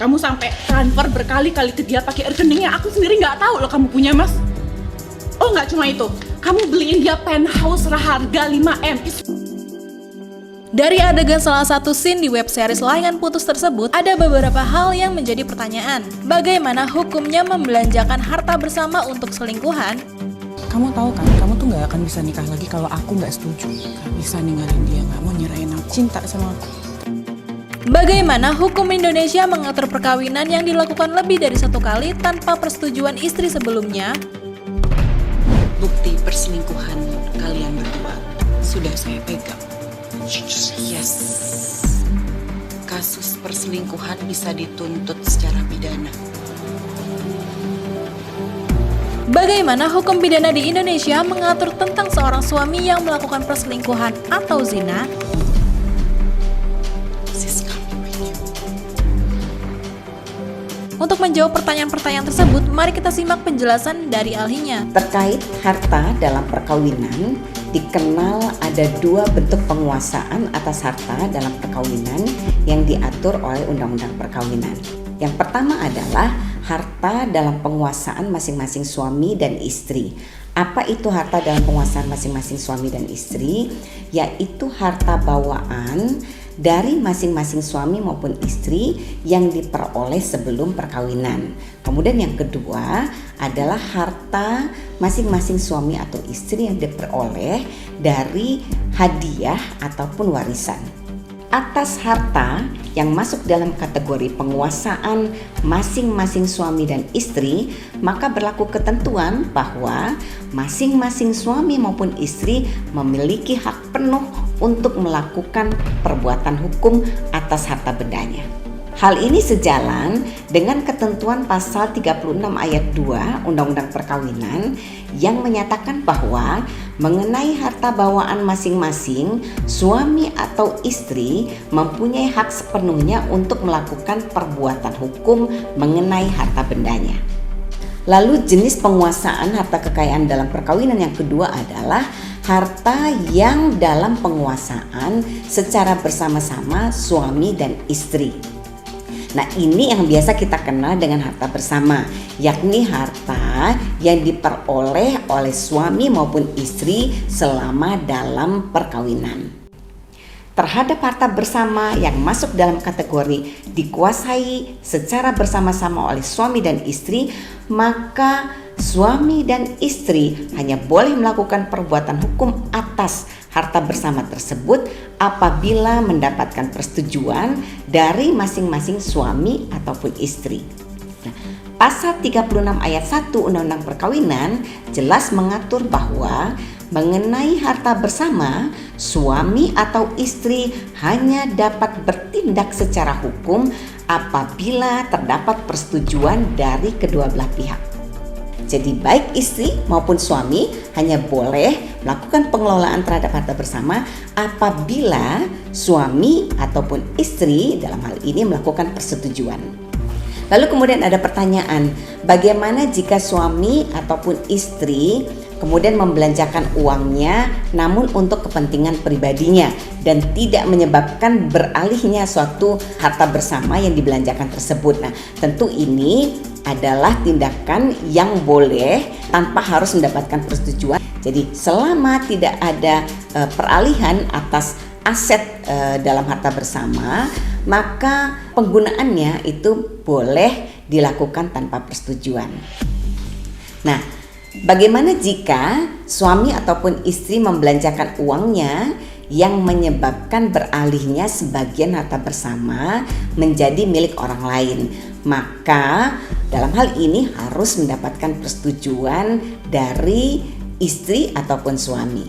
Kamu sampai transfer berkali-kali ke dia pakai rekeningnya aku sendiri nggak tahu loh kamu punya, Mas. Oh, nggak cuma itu, kamu beliin dia penthouse harga 5M. Dari adegan salah satu scene di web series Layangan Putus tersebut, ada beberapa hal yang menjadi pertanyaan. Bagaimana hukumnya membelanjakan harta bersama untuk selingkuhan? Kamu tahu kan, kamu tuh nggak akan bisa nikah lagi kalau aku nggak setuju. Gak bisa ninggalin dia, nggak mau nyerahin aku. Cinta sama aku. Bagaimana hukum Indonesia mengatur perkawinan yang dilakukan lebih dari satu kali tanpa persetujuan istri sebelumnya? Bukti perselingkuhan kalian berdua sudah saya pegang. Yes. Kasus perselingkuhan bisa dituntut secara pidana. Bagaimana hukum pidana di Indonesia mengatur tentang seorang suami yang melakukan perselingkuhan atau zina? Untuk menjawab pertanyaan-pertanyaan tersebut, mari kita simak penjelasan dari ahlinya. Terkait harta dalam perkawinan, dikenal ada dua bentuk penguasaan atas harta dalam perkawinan yang diatur oleh Undang-Undang Perkawinan. Yang pertama adalah harta dalam penguasaan masing-masing suami dan istri. Apa itu harta dalam penguasaan masing-masing suami dan istri? Yaitu harta bawaan dari masing-masing suami maupun istri yang diperoleh sebelum perkawinan. Kemudian yang kedua adalah harta masing-masing suami atau istri yang diperoleh dari hadiah ataupun warisan. Atas harta yang masuk dalam kategori penguasaan masing-masing suami dan istri, maka berlaku ketentuan bahwa masing-masing suami maupun istri memiliki hak penuh untuk melakukan perbuatan hukum atas harta bendanya. Hal ini sejalan dengan ketentuan pasal 36 ayat 2 Undang-Undang Perkawinan yang menyatakan bahwa mengenai harta bawaan masing-masing, suami atau istri mempunyai hak sepenuhnya untuk melakukan perbuatan hukum mengenai harta bendanya. Lalu jenis penguasaan harta kekayaan dalam perkawinan yang kedua adalah harta yang dalam penguasaan secara bersama-sama suami dan istri. Nah, ini yang biasa kita kenal dengan harta bersama, yakni harta yang diperoleh oleh suami maupun istri selama dalam perkawinan. Terhadap harta bersama yang masuk dalam kategori dikuasai secara bersama-sama oleh suami dan istri, maka suami dan istri hanya boleh melakukan perbuatan hukum atas harta bersama tersebut apabila mendapatkan persetujuan dari masing-masing suami ataupun istri. Nah, pasal 36 ayat 1 Undang-Undang Perkawinan jelas mengatur bahwa mengenai harta bersama, suami atau istri hanya dapat bertindak secara hukum apabila terdapat persetujuan dari kedua belah pihak. Jadi baik istri maupun suami hanya boleh melakukan pengelolaan terhadap harta bersama apabila suami ataupun istri dalam hal ini melakukan persetujuan. Lalu kemudian ada pertanyaan, bagaimana jika suami ataupun istri kemudian membelanjakan uangnya namun untuk kepentingan pribadinya dan tidak menyebabkan beralihnya suatu harta bersama yang dibelanjakan tersebut. Nah, tentu ini adalah tindakan yang boleh tanpa harus mendapatkan persetujuan. Jadi selama tidak ada peralihan atas aset dalam harta bersama, maka penggunaannya itu boleh dilakukan tanpa persetujuan. Nah, bagaimana jika suami ataupun istri membelanjakan uangnya yang menyebabkan beralihnya sebagian harta bersama menjadi milik orang lain? Maka dalam hal ini harus mendapatkan persetujuan dari istri ataupun suami.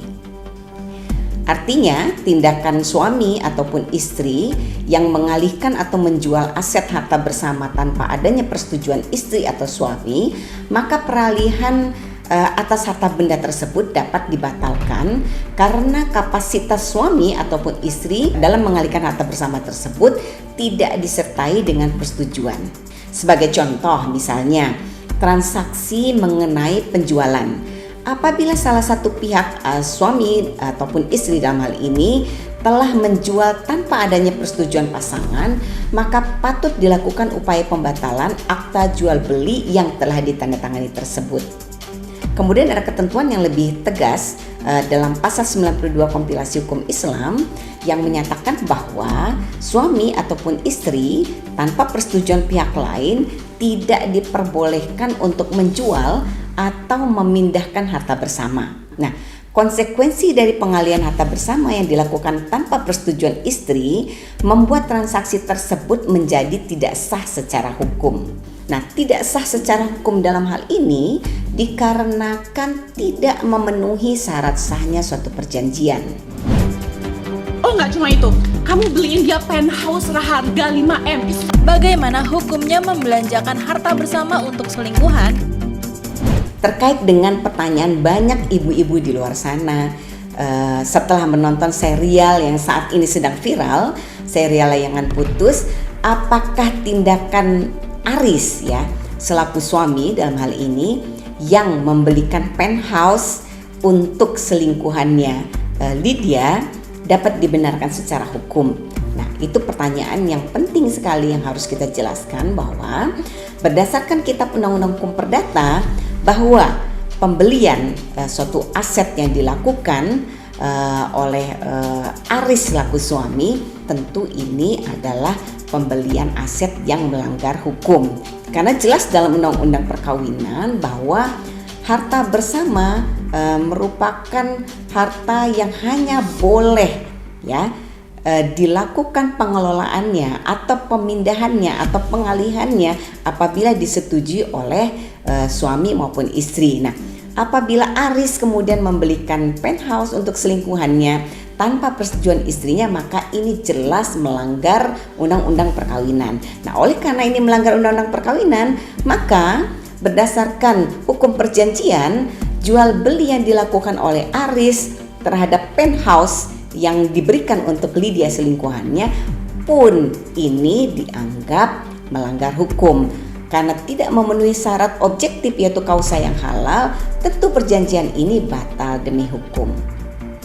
Artinya, tindakan suami ataupun istri yang mengalihkan atau menjual aset harta bersama tanpa adanya persetujuan istri atau suami, maka peralihan atas harta benda tersebut dapat dibatalkan karena kapasitas suami ataupun istri dalam mengalihkan harta bersama tersebut tidak disertai dengan persetujuan. Sebagai contoh misalnya, transaksi mengenai penjualan. Apabila salah satu pihak suami ataupun istri dalam hal ini telah menjual tanpa adanya persetujuan pasangan, maka patut dilakukan upaya pembatalan akta jual beli yang telah ditandatangani tersebut. Kemudian ada ketentuan yang lebih tegas dalam pasal 92 kompilasi hukum Islam yang menyatakan bahwa suami ataupun istri tanpa persetujuan pihak lain tidak diperbolehkan untuk menjual atau memindahkan harta bersama. Nah, konsekuensi dari pengalihan harta bersama yang dilakukan tanpa persetujuan istri membuat transaksi tersebut menjadi tidak sah secara hukum. Nah, tidak sah secara hukum dalam hal ini dikarenakan tidak memenuhi syarat sahnya suatu perjanjian. Oh, nggak cuma itu. Kamu beliin dia penthouse harga 5M. Bagaimana hukumnya membelanjakan harta bersama untuk selingkuhan? Terkait dengan pertanyaan banyak ibu-ibu di luar sana setelah menonton serial yang saat ini sedang viral, serial Layangan Putus, apakah tindakan Aris ya selaku suami dalam hal ini yang membelikan penthouse untuk selingkuhannya Lydia dapat dibenarkan secara hukum? Nah, itu pertanyaan yang penting sekali yang harus kita jelaskan, bahwa berdasarkan Kitab Undang-Undang Hukum Perdata bahwa pembelian suatu aset yang dilakukan oleh Aris selaku suami, tentu ini adalah pembelian aset yang melanggar hukum. Karena jelas dalam Undang-Undang Perkawinan bahwa harta bersama merupakan harta yang hanya boleh ya dilakukan pengelolaannya atau pemindahannya atau pengalihannya apabila disetujui oleh suami maupun istri. Nah, apabila Aris kemudian membelikan penthouse untuk selingkuhannya tanpa persetujuan istrinya, maka ini jelas melanggar Undang-Undang Perkawinan. Nah, oleh karena ini melanggar Undang-Undang Perkawinan, maka berdasarkan hukum perjanjian, jual beli yang dilakukan oleh Aris terhadap penthouse yang diberikan untuk Lydia selingkuhannya pun ini dianggap melanggar hukum. Karena tidak memenuhi syarat objektif yaitu kausa yang halal, tentu perjanjian ini batal demi hukum.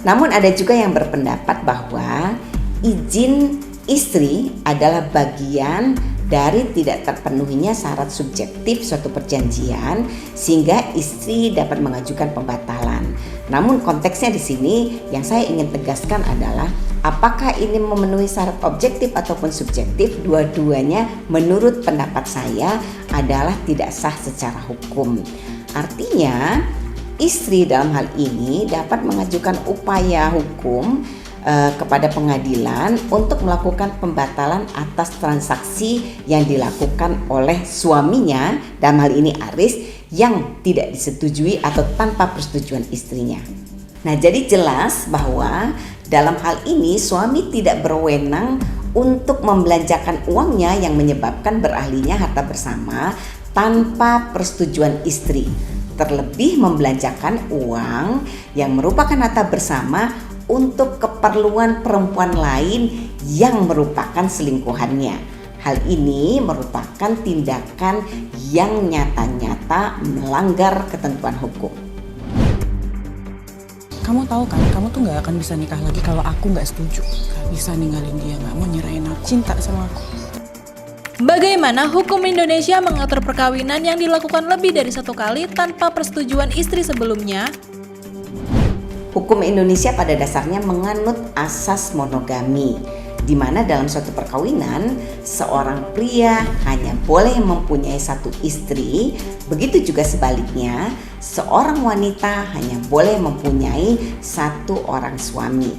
Namun ada juga yang berpendapat bahwa izin istri adalah bagian dari tidak terpenuhinya syarat subjektif suatu perjanjian sehingga istri dapat mengajukan pembatalan. Namun konteksnya di sini yang saya ingin tegaskan adalah apakah ini memenuhi syarat objektif ataupun subjektif, dua-duanya menurut pendapat saya adalah tidak sah secara hukum. Artinya istri dalam hal ini dapat mengajukan upaya hukum kepada pengadilan untuk melakukan pembatalan atas transaksi yang dilakukan oleh suaminya, dalam hal ini Aris, yang tidak disetujui atau tanpa persetujuan istrinya. Nah, jadi jelas bahwa dalam hal ini suami tidak berwenang untuk membelanjakan uangnya yang menyebabkan beralihnya harta bersama tanpa persetujuan istri. Terlebih membelanjakan uang yang merupakan harta bersama untuk keperluan perempuan lain yang merupakan selingkuhannya. Hal ini merupakan tindakan yang nyata-nyata melanggar ketentuan hukum. Kamu tahu kan, kamu tuh gak akan bisa nikah lagi kalau aku gak setuju. Gak bisa ninggalin dia, gak mau nyerahin aku. Cinta sama aku. Bagaimana hukum Indonesia mengatur perkawinan yang dilakukan lebih dari satu kali tanpa persetujuan istri sebelumnya? Hukum Indonesia pada dasarnya menganut asas monogami, di mana dalam suatu perkawinan seorang pria hanya boleh mempunyai satu istri, begitu juga sebaliknya seorang wanita hanya boleh mempunyai satu orang suami.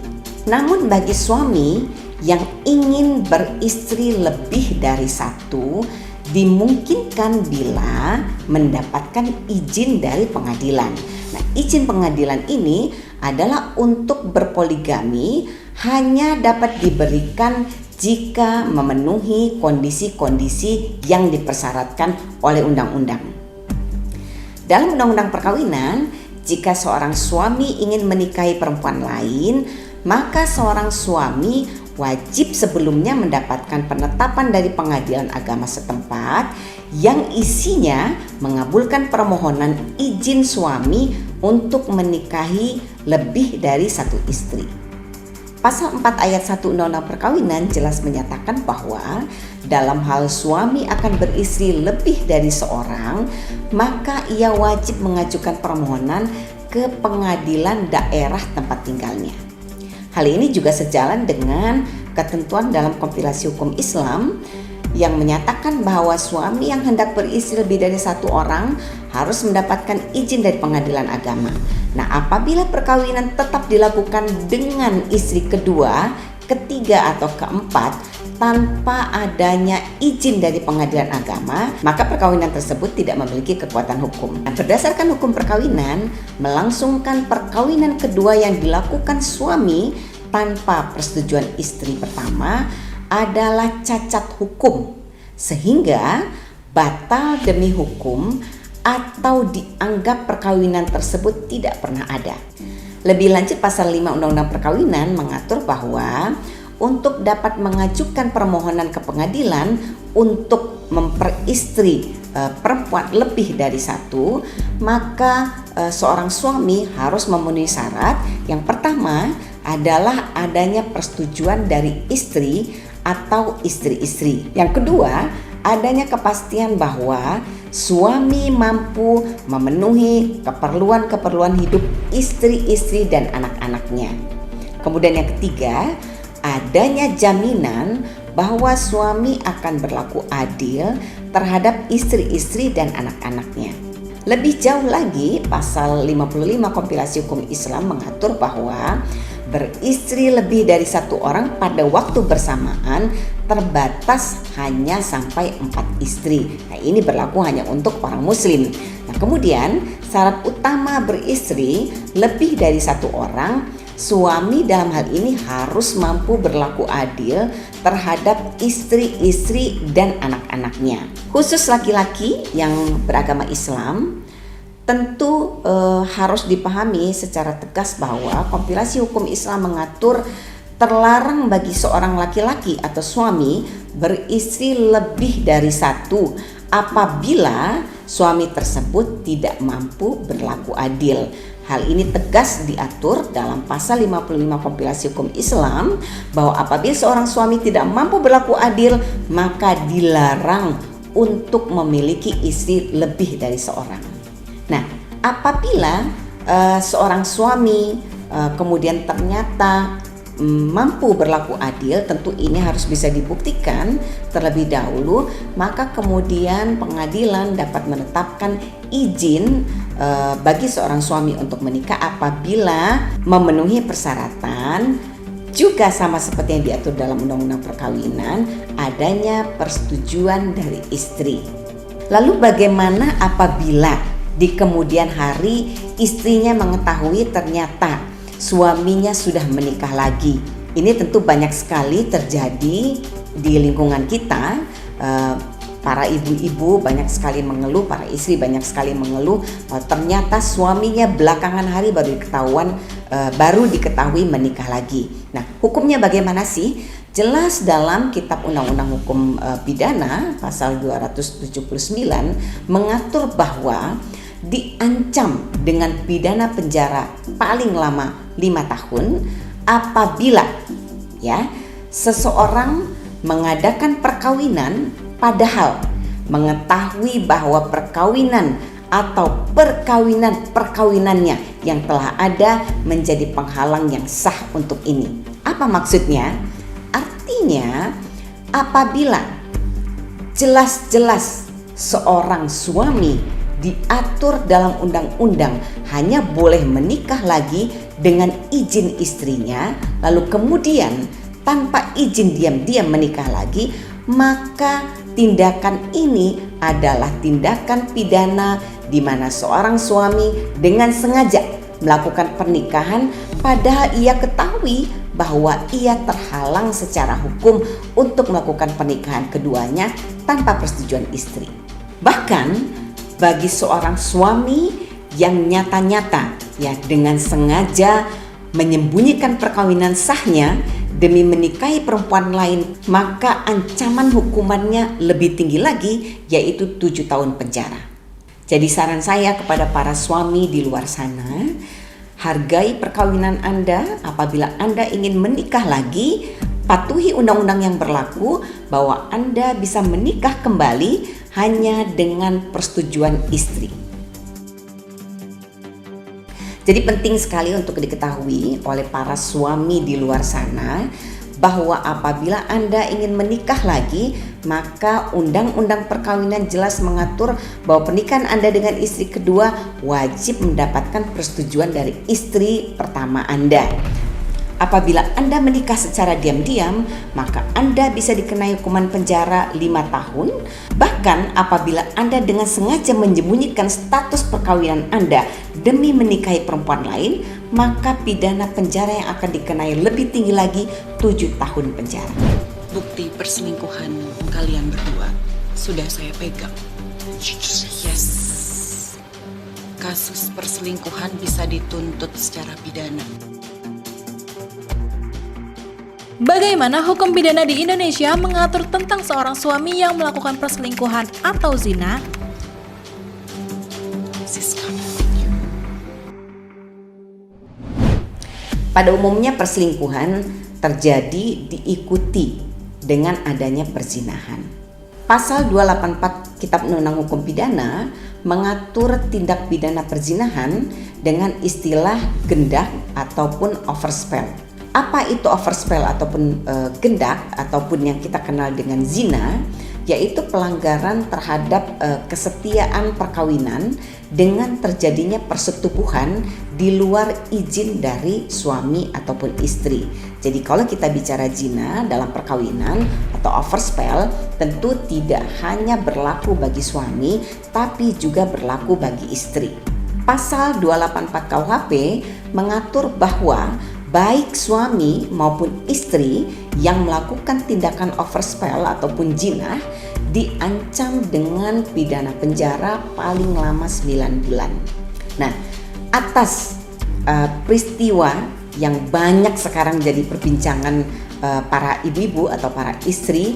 Namun bagi suami yang ingin beristri lebih dari satu dimungkinkan bila mendapatkan izin dari pengadilan. Nah, izin pengadilan ini adalah untuk berpoligami hanya dapat diberikan jika memenuhi kondisi-kondisi yang dipersyaratkan oleh undang-undang. Dalam undang-undang perkawinan, jika seorang suami ingin menikahi perempuan lain, maka seorang suami wajib sebelumnya mendapatkan penetapan dari pengadilan agama setempat yang isinya mengabulkan permohonan izin suami untuk menikahi lebih dari satu istri. Pasal 4 ayat 1 Undang-Undang Perkawinan jelas menyatakan bahwa dalam hal suami akan beristri lebih dari seorang, maka ia wajib mengajukan permohonan ke pengadilan daerah tempat tinggalnya. Hal ini juga sejalan dengan ketentuan dalam kompilasi hukum Islam yang menyatakan bahwa suami yang hendak beristri lebih dari satu orang harus mendapatkan izin dari pengadilan agama. Nah, apabila perkawinan tetap dilakukan dengan istri kedua, ketiga atau keempat tanpa adanya izin dari pengadilan agama, maka perkawinan tersebut tidak memiliki kekuatan hukum. Nah, berdasarkan hukum perkawinan, melangsungkan perkawinan kedua yang dilakukan suami tanpa persetujuan istri pertama adalah cacat hukum, sehingga batal demi hukum atau dianggap perkawinan tersebut tidak pernah ada. Lebih lanjut, pasal 5 Undang-Undang Perkawinan mengatur bahwa untuk dapat mengajukan permohonan ke pengadilan untuk memperistri perempuan lebih dari satu, maka seorang suami harus memenuhi syarat. Yang pertama adalah adanya persetujuan dari istri atau istri-istri. Yang kedua, adanya kepastian bahwa suami mampu memenuhi keperluan-keperluan hidup istri-istri dan anak-anaknya. Kemudian yang ketiga, adanya jaminan bahwa suami akan berlaku adil terhadap istri-istri dan anak-anaknya. Lebih jauh lagi, pasal 55 kompilasi hukum Islam mengatur bahwa beristri lebih dari satu orang pada waktu bersamaan terbatas hanya sampai 4 istri. Nah, ini berlaku hanya untuk orang muslim. Nah, kemudian syarat utama beristri lebih dari satu orang, suami dalam hal ini harus mampu berlaku adil terhadap istri-istri dan anak-anaknya. Khusus laki-laki yang beragama Islam, tentu harus dipahami secara tegas bahwa kompilasi hukum Islam mengatur terlarang bagi seorang laki-laki atau suami beristri lebih dari satu apabila suami tersebut tidak mampu berlaku adil. Hal ini tegas diatur dalam pasal 55 kompilasi hukum Islam bahwa apabila seorang suami tidak mampu berlaku adil, maka dilarang untuk memiliki istri lebih dari seorang. Nah, apabila seorang suami kemudian ternyata mampu berlaku adil, tentu ini harus bisa dibuktikan terlebih dahulu, maka kemudian pengadilan dapat menetapkan izin bagi seorang suami untuk menikah apabila memenuhi persyaratan, juga sama seperti yang diatur dalam Undang-Undang Perkawinan, adanya persetujuan dari istri. Lalu bagaimana apabila di kemudian hari istrinya mengetahui ternyata suaminya sudah menikah lagi? Ini tentu banyak sekali terjadi di lingkungan kita. Para ibu-ibu banyak sekali mengeluh, para istri banyak sekali mengeluh, ternyata suaminya belakangan hari baru diketahui menikah lagi. Nah, hukumnya bagaimana sih? Jelas dalam Kitab Undang-Undang Hukum Pidana pasal 279 mengatur bahwa diancam dengan pidana penjara paling lama 5 tahun apabila seseorang mengadakan perkawinan padahal mengetahui bahwa perkawinan atau perkawinannya yang telah ada menjadi penghalang yang sah untuk ini. Apa maksudnya? Artinya apabila jelas-jelas seorang suami diatur dalam undang-undang hanya boleh menikah lagi dengan izin istrinya, lalu kemudian tanpa izin diam-diam menikah lagi, maka tindakan ini adalah tindakan pidana di mana seorang suami dengan sengaja melakukan pernikahan padahal ia ketahui bahwa ia terhalang secara hukum untuk melakukan pernikahan keduanya tanpa persetujuan istri. Bahkan bagi seorang suami yang nyata-nyata dengan sengaja menyembunyikan perkawinan sahnya demi menikahi perempuan lain, maka ancaman hukumannya lebih tinggi lagi, yaitu 7 tahun penjara. Jadi saran saya kepada para suami di luar sana, Hargai perkawinan Anda. Apabila Anda ingin menikah lagi, patuhi undang-undang yang berlaku bahwa Anda bisa menikah kembali hanya dengan persetujuan istri. Jadi penting sekali untuk diketahui oleh para suami di luar sana bahwa apabila Anda ingin menikah lagi, maka undang-undang perkawinan jelas mengatur bahwa pernikahan Anda dengan istri kedua wajib mendapatkan persetujuan dari istri pertama Anda. Apabila Anda menikah secara diam-diam, maka Anda bisa dikenai hukuman penjara 5 tahun. Bahkan apabila Anda dengan sengaja menyembunyikan status perkawinan Anda demi menikahi perempuan lain, maka pidana penjara yang akan dikenai lebih tinggi lagi, 7 tahun penjara. Bukti perselingkuhan kalian berdua sudah saya pegang. Yes. Kasus perselingkuhan bisa dituntut secara pidana. Bagaimana hukum pidana di Indonesia mengatur tentang seorang suami yang melakukan perselingkuhan atau zina? Pada umumnya perselingkuhan terjadi diikuti dengan adanya perzinahan. Pasal 284 Kitab Undang-Undang Hukum Pidana mengatur tindak pidana perzinahan dengan istilah gendak ataupun overspel. Apa itu overspel ataupun gendak ataupun yang kita kenal dengan zina, yaitu pelanggaran terhadap kesetiaan perkawinan dengan terjadinya persetubuhan di luar izin dari suami ataupun istri. Jadi kalau kita bicara zina dalam perkawinan atau overspel, tentu tidak hanya berlaku bagi suami tapi juga berlaku bagi istri. Pasal 284 KUHP mengatur bahwa baik suami maupun istri yang melakukan tindakan overspel ataupun zina diancam dengan pidana penjara paling lama 9 bulan. Nah, atas peristiwa yang banyak sekarang jadi perbincangan para ibu-ibu atau para istri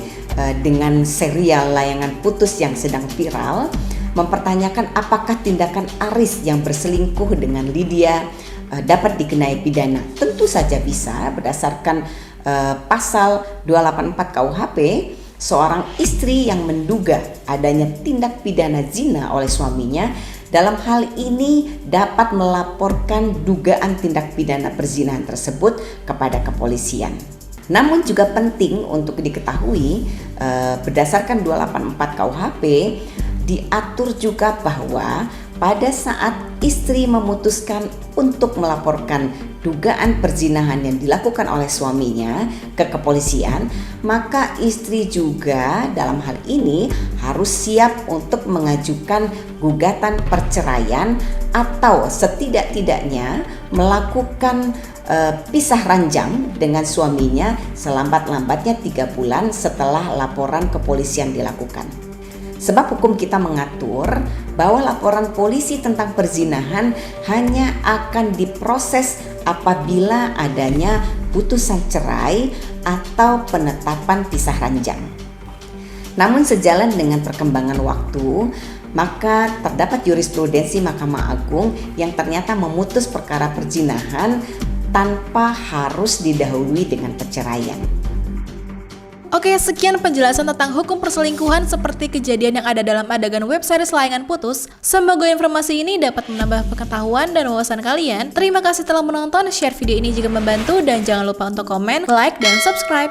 dengan serial layangan putus yang sedang viral, mempertanyakan apakah tindakan Aris yang berselingkuh dengan Lydia dapat dikenai pidana. Tentu saja bisa. Berdasarkan pasal 284 KUHP, seorang istri yang menduga adanya tindak pidana zina oleh suaminya dalam hal ini dapat melaporkan dugaan tindak pidana perzinahan tersebut kepada kepolisian. Namun juga penting untuk diketahui, berdasarkan 284 KUHP diatur juga bahwa pada saat istri memutuskan untuk melaporkan dugaan perzinahan yang dilakukan oleh suaminya ke kepolisian, maka istri juga dalam hal ini harus siap untuk mengajukan gugatan perceraian atau setidak-tidaknya melakukan pisah ranjang dengan suaminya selambat-lambatnya 3 bulan setelah laporan kepolisian dilakukan. Sebab hukum kita mengatur bahwa laporan polisi tentang perzinahan hanya akan diproses apabila adanya putusan cerai atau penetapan pisah ranjang. Namun sejalan dengan perkembangan waktu, maka terdapat jurisprudensi Mahkamah Agung yang ternyata memutus perkara perzinahan tanpa harus didahului dengan perceraian. Oke, sekian penjelasan tentang hukum perselingkuhan seperti kejadian yang ada dalam adegan web series Layangan Putus. Semoga informasi ini dapat menambah pengetahuan dan wawasan kalian. Terima kasih telah menonton, share video ini jika membantu, dan jangan lupa untuk komen, like, dan subscribe.